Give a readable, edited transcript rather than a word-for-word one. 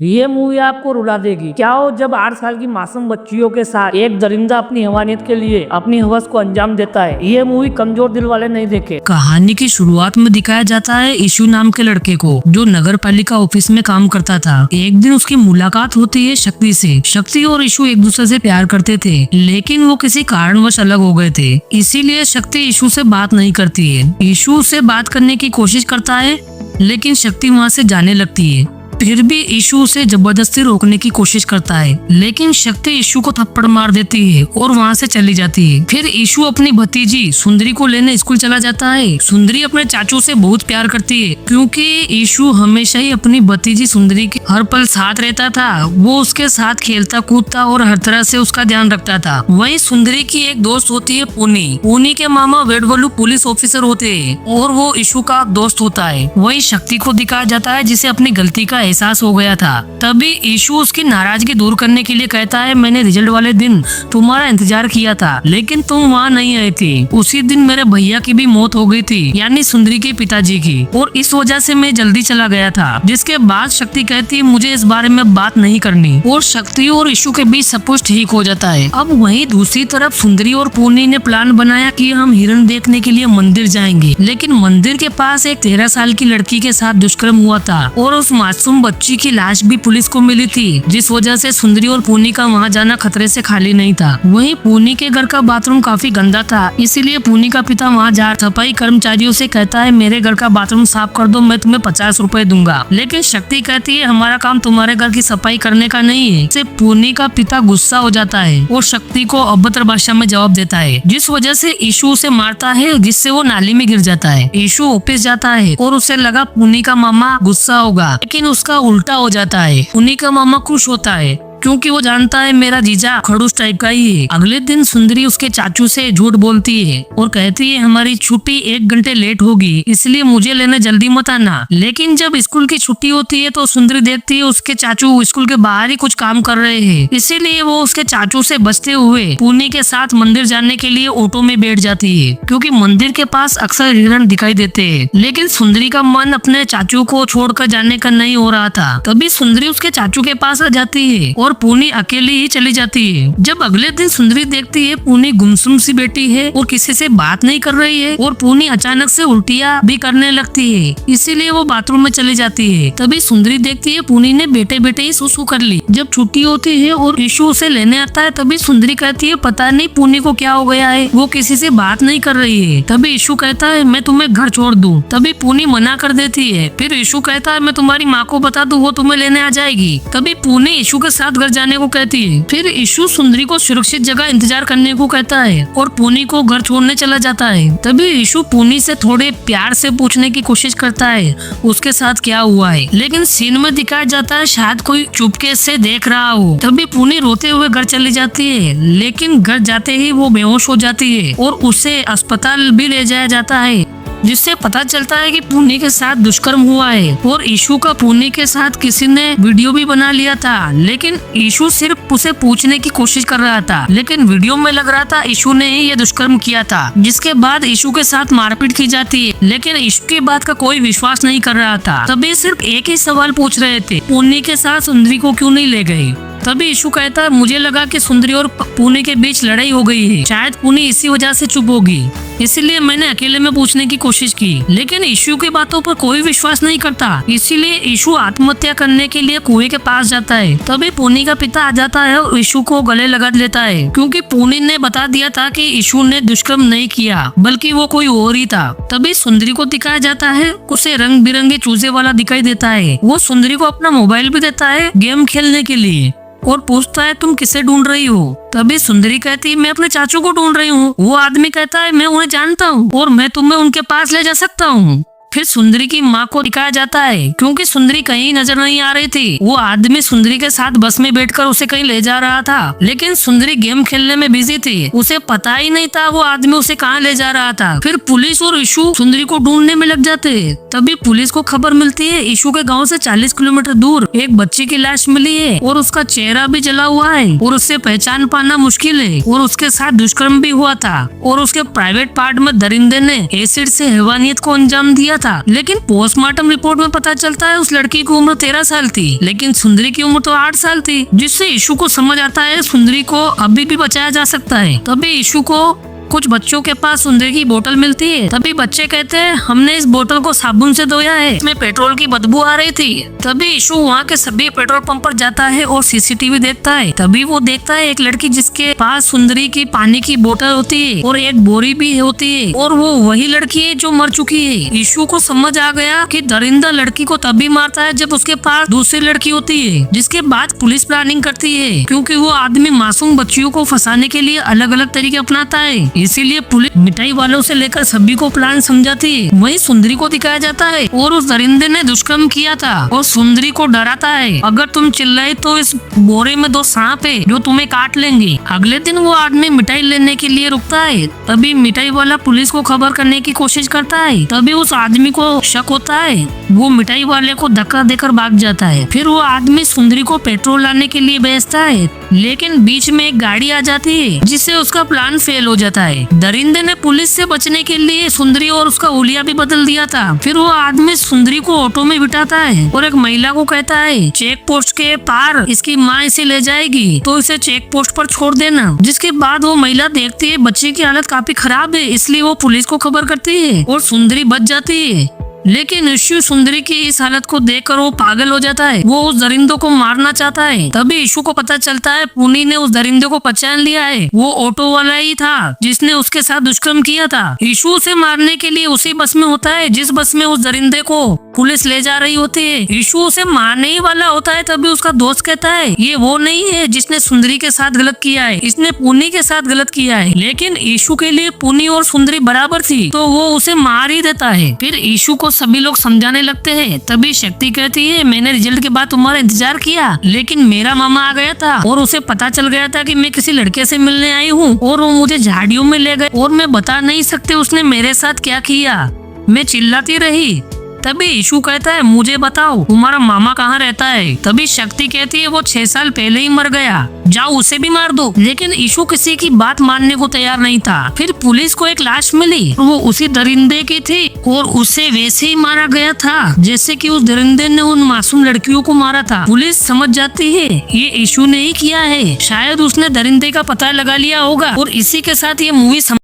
ये मूवी आपको रुला देगी। क्या हो जब 8 साल की मासूम बच्चियों के साथ एक दरिंदा अपनी हैवानियत के लिए अपनी हवस को अंजाम देता है। ये मूवी कमजोर दिल वाले नहीं देखे। कहानी की शुरुआत में दिखाया जाता है ईशु नाम के लड़के को, जो नगर पालिका ऑफिस में काम करता था। एक दिन उसकी मुलाकात होती है शक्ति से। शक्ति और ईशु एक दूसरे से प्यार करते थे, लेकिन वो किसी कारणवश अलग हो गए थे। इसीलिए शक्ति ईशु से बात नहीं करती है। ईशु से बात करने की कोशिश करता है, लेकिन शक्ति वहाँ से जाने लगती है। फिर भी ईशु उसे जबरदस्ती रोकने की कोशिश करता है, लेकिन शक्ति ईशु को थप्पड़ मार देती है और वहाँ से चली जाती है। फिर ईशु अपनी भतीजी सुंदरी को लेने स्कूल चला जाता है। सुंदरी अपने चाचू से बहुत प्यार करती है, क्योंकि ईशु हमेशा ही अपनी भतीजी सुंदरी के हर पल साथ रहता था। वो उसके साथ खेलता कूदता और हर तरह से उसका ध्यान रखता था। वहीं सुंदरी की एक दोस्त होती है पूनी। पूनी के मामा वेडवलू पुलिस ऑफिसर होते हैं और वो ईशु का दोस्त होता है। वहीं शक्ति को दिखाया जाता है, जिसे अपनी गलती का एहसास हो गया था। तभी ईशु उसकी नाराजगी दूर करने के लिए कहता है, मैंने रिजल्ट वाले दिन तुम्हारा इंतजार किया था, लेकिन तुम वहाँ नहीं आई थी। उसी दिन मेरे भैया की भी मौत हो गई थी, यानी सुंदरी के पिताजी की, और इस वजह से मैं जल्दी चला गया था। जिसके बाद शक्ति कहती है, मुझे इस बारे में बात नहीं करनी, और शक्ति और ईशु के बीच सब कुछ ठीक हो जाता है। अब वहीं दूसरी तरफ सुंदरी और पूनी ने प्लान बनाया कि हम हिरण देखने के लिए मंदिर जाएंगे, लेकिन मंदिर के पास एक 13 साल की लड़की के साथ दुष्कर्म हुआ था और उस मासूम बच्ची की लाश भी पुलिस को मिली थी, जिस वजह से सुंदरी और पूनी का वहाँ जाना खतरे से खाली नहीं था। वहीं पूनी के घर का बाथरूम काफी गंदा था, इसीलिए पूनी का पिता वहाँ जा सफाई कर्मचारियों से कहता है, मेरे घर का बाथरूम साफ कर दो, मैं तुम्हें 50 रुपए दूंगा। लेकिन शक्ति कहती है, हमारा काम तुम्हारे घर की सफाई करने का नहीं है। इससे पूनी का पिता गुस्सा हो जाता है और शक्ति को अभद्र भाषा में जवाब देता है, जिस वजह से ईशु उसे मारता है, जिससे वो नाली में गिर जाता है। ईशु ऑफिस जाता है और उसे लगा पूनी का मामा गुस्सा होगा, लेकिन उसका उल्टा हो जाता है। पूनी का मामा खुश होता है, क्योंकि वो जानता है मेरा जीजा खड़ूस टाइप का ही है। अगले दिन सुंदरी उसके चाचू से झूठ बोलती है और कहती है, हमारी छुट्टी 1 घंटे लेट होगी, इसलिए मुझे लेने जल्दी मत आना। लेकिन जब स्कूल की छुट्टी होती है तो सुंदरी देखती है उसके चाचू स्कूल के बाहर ही कुछ काम कर रहे हैं, इसीलिए वो उसके चाचू से बचते हुए पूनी के साथ मंदिर जाने के लिए ऑटो में बैठ जाती है, क्योंकि मंदिर के पास अक्सर हिरण दिखाई देते हैं। लेकिन सुंदरी का मन अपने चाचू को छोड़कर जाने का नहीं हो रहा था। तभी सुंदरी उसके चाचू के पास आ जाती है और पूनी अकेली ही चली जाती है। जब अगले दिन सुंदरी देखती है पूनी गुमसुम सी बैठी है और किसी से बात नहीं कर रही है, और पूनी अचानक से उल्टियां भी करने लगती है, इसीलिए वो बाथरूम में चली जाती है। तभी सुंदरी देखती है पूनी ने बैठे बैठे ही सुसु कर ली। जब छुट्टी होती है और ईशु उसे लेने आता है, तभी सुंदरी कहती है, पता नहीं पूनी को क्या हो गया है, वो किसी से बात नहीं कर रही है। तभी ईशु कहता है, मैं तुम्हें घर छोड़ दूं। तभी पूनी मना कर देती है। फिर ईशु कहता है, मैं तुम्हारी माँ को बता दूं, वो तुम्हें लेने आ जाएगी। तभी पूनी ईशु के साथ घर जाने को कहती है। फिर ईशु सुंदरी को सुरक्षित जगह इंतजार करने को कहता है और पूनी को घर छोड़ने चला जाता है। तभी ईशु पूनी से थोड़े प्यार से पूछने की कोशिश करता है उसके साथ क्या हुआ है, लेकिन सीन में दिखाया जाता है शायद कोई चुपके से देख रहा हो। तभी पूनी रोते हुए घर चली जाती है, लेकिन घर जाते ही वो बेहोश हो जाती है और उसे अस्पताल भी ले जाया जाता है, जिससे पता चलता है कि पूनी के साथ दुष्कर्म हुआ है और ईशु का पूनी के साथ किसी ने वीडियो भी बना लिया था। लेकिन ईशु सिर्फ उसे पूछने की कोशिश कर रहा था, लेकिन वीडियो में लग रहा था ईशु ने ही ये दुष्कर्म किया था। जिसके बाद ईशु के साथ मारपीट की जाती है, लेकिन ईशु की बात का कोई विश्वास नहीं कर रहा था। तभी सिर्फ एक ही सवाल पूछ रहे थे, पूनी के साथ सुंदरी को क्यों नहीं ले गई। तभी ईशु कहता है, मुझे लगा कि सुंदरी और पूनी के बीच लड़ाई हो गई है, शायद पूनी इसी वजह से चुप होगी, इसीलिए मैंने अकेले में पूछने की कोशिश की। लेकिन ईशु की बातों पर कोई विश्वास नहीं करता, इसीलिए ईशु आत्महत्या करने के लिए कुएं के पास जाता है। तभी पूनी का पिता आ जाता है और ईशु को गले लगा लेता है, क्योंकि पूनी ने बता दिया था कि ईशु ने दुष्कर्म नहीं किया, बल्कि वो कोई और ही था। तभी सुंदरी को दिखाया जाता है, उसे रंग बिरंगे चूजे वाला दिखाई देता है। वो सुंदरी को अपना मोबाइल भी देता है गेम खेलने के लिए और पूछता है, तुम किसे ढूंढ रही हो। तभी सुंदरी कहती है, मैं अपने चाचू को ढूंढ रही हूँ। वो आदमी कहता है, मैं उन्हें जानता हूँ और मैं तुम्हें उनके पास ले जा सकता हूँ। फिर सुंदरी की माँ को दिखाया जाता है, क्योंकि सुंदरी कहीं नजर नहीं आ रही थी। वो आदमी सुंदरी के साथ बस में बैठकर उसे कहीं ले जा रहा था, लेकिन सुंदरी गेम खेलने में बिजी थी, उसे पता ही नहीं था वो आदमी उसे कहाँ ले जा रहा था। फिर पुलिस और ईशु सुंदरी को ढूंढने में लग जाते हैं। तभी पुलिस को खबर मिलती है, ईशु के गाँव से 40 किलोमीटर दूर एक बच्ची की लाश मिली है और उसका चेहरा भी जला हुआ है और उससे पहचान पाना मुश्किल है, और उसके साथ दुष्कर्म भी हुआ था और उसके प्राइवेट पार्ट में दरिंदे ने एसिड से हैवानियत को अंजाम दिया था, लेकिन पोस्टमार्टम रिपोर्ट में पता चलता है उस लड़की की उम्र 13 साल थी, लेकिन सुंदरी की उम्र तो 8 साल थी, जिससे इशू को समझ आता है सुंदरी को अभी भी बचाया जा सकता है। तभी इशू को कुछ बच्चों के पास सुंदरी की बोतल मिलती है। तभी बच्चे कहते हैं हमने इस बोतल को साबुन से धोया है, इसमें पेट्रोल की बदबू आ रही थी। तभी इशू वहाँ के सभी पेट्रोल पंप पर जाता है और सीसीटीवी देखता है। तभी वो देखता है एक लड़की जिसके पास सुंदरी की पानी की बोतल होती है और एक बोरी भी होती है, और वो वही लड़की है जो मर चुकी है। इशू को समझ आ गया कि दरिंदा लड़की को तभी मारता है जब उसके पास दूसरी लड़की होती है, जिसके बाद पुलिस प्लानिंग करती है, क्योंकि वो आदमी मासूम बच्चियों को फंसाने के लिए अलग अलग तरीके अपनाता है। इसीलिए पुलिस मिठाई वालों से लेकर सभी को प्लान समझाती है। वहीं सुंदरी को दिखाया जाता है और उस दरिंदे ने दुष्कर्म किया था और सुंदरी को डराता है, अगर तुम चिल्लाई तो इस बोरे में 2 सांप है जो तुम्हें काट लेंगे। अगले दिन वो आदमी मिठाई लेने के लिए रुकता है। तभी मिठाई वाला पुलिस को खबर करने की कोशिश करता है। तभी उस आदमी को शक होता है, वो मिठाई वाले को धक्का देकर भाग जाता है। फिर वो आदमी सुंदरी को पेट्रोल लाने के लिए भेजता है, लेकिन बीच में एक गाड़ी आ जाती है जिससे उसका प्लान फेल हो जाता है। दरिंदे ने पुलिस से बचने के लिए सुंदरी और उसका हुलिया भी बदल दिया था। फिर वो आदमी सुंदरी को ऑटो में बिठाता है और एक महिला को कहता है चेक पोस्ट के पार इसकी माँ इसे ले जाएगी, तो इसे चेक पोस्ट पर छोड़ देना। जिसके बाद वो महिला देखती है बच्चे की हालत काफी खराब है, इसलिए वो पुलिस को खबर करती है और सुंदरी बच जाती है। लेकिन इशू सुंदरी की इस हालत को देखकर वो पागल हो जाता है। वो उस दरिंदों को मारना चाहता है। तभी इशू को पता चलता है पुनी ने उस दरिंदे को पहचान लिया है, वो ऑटो वाला ही था जिसने उसके साथ दुष्कर्म किया था। इशू उसे मारने के लिए उसी बस में होता है जिस बस में उस दरिंदे को पुलिस ले जा रही होती है। इशू उसे मारने ही वाला होता है। तभी उसका दोस्त कहता है ये वो नहीं है जिसने सुंदरी के साथ गलत किया है, इसने पुनी के साथ गलत किया है। लेकिन इशू के लिए पुनी और सुंदरी बराबर थी, तो वो उसे मार ही देता है। फिर इशू को सभी लोग समझाने लगते हैं। तभी शक्ति कहती है मैंने रिजल्ट के बाद तुम्हारा इंतजार किया, लेकिन मेरा मामा आ गया था और उसे पता चल गया था कि मैं किसी लड़के से मिलने आई हूँ, और वो मुझे झाड़ियों में ले गए और मैं बता नहीं सकती उसने मेरे साथ क्या किया। मैं चिल्लाती रही। तभी इशू कहता है मुझे बताओ तुम्हारा मामा कहाँ रहता है। तभी शक्ति कहती है वो 6 साल पहले ही मर गया, जाओ उसे भी मार दो। लेकिन इशू किसी की बात मानने को तैयार नहीं था। फिर पुलिस को एक लाश मिली, वो उसी दरिंदे की थी और उसे वैसे ही मारा गया था जैसे कि उस दरिंदे ने उन मासूम लड़कियों को मारा था। पुलिस समझ जाती है ये इशू ने ही किया है, शायद उसने दरिंदे का पता लगा लिया होगा। और इसी के साथ ये मूवी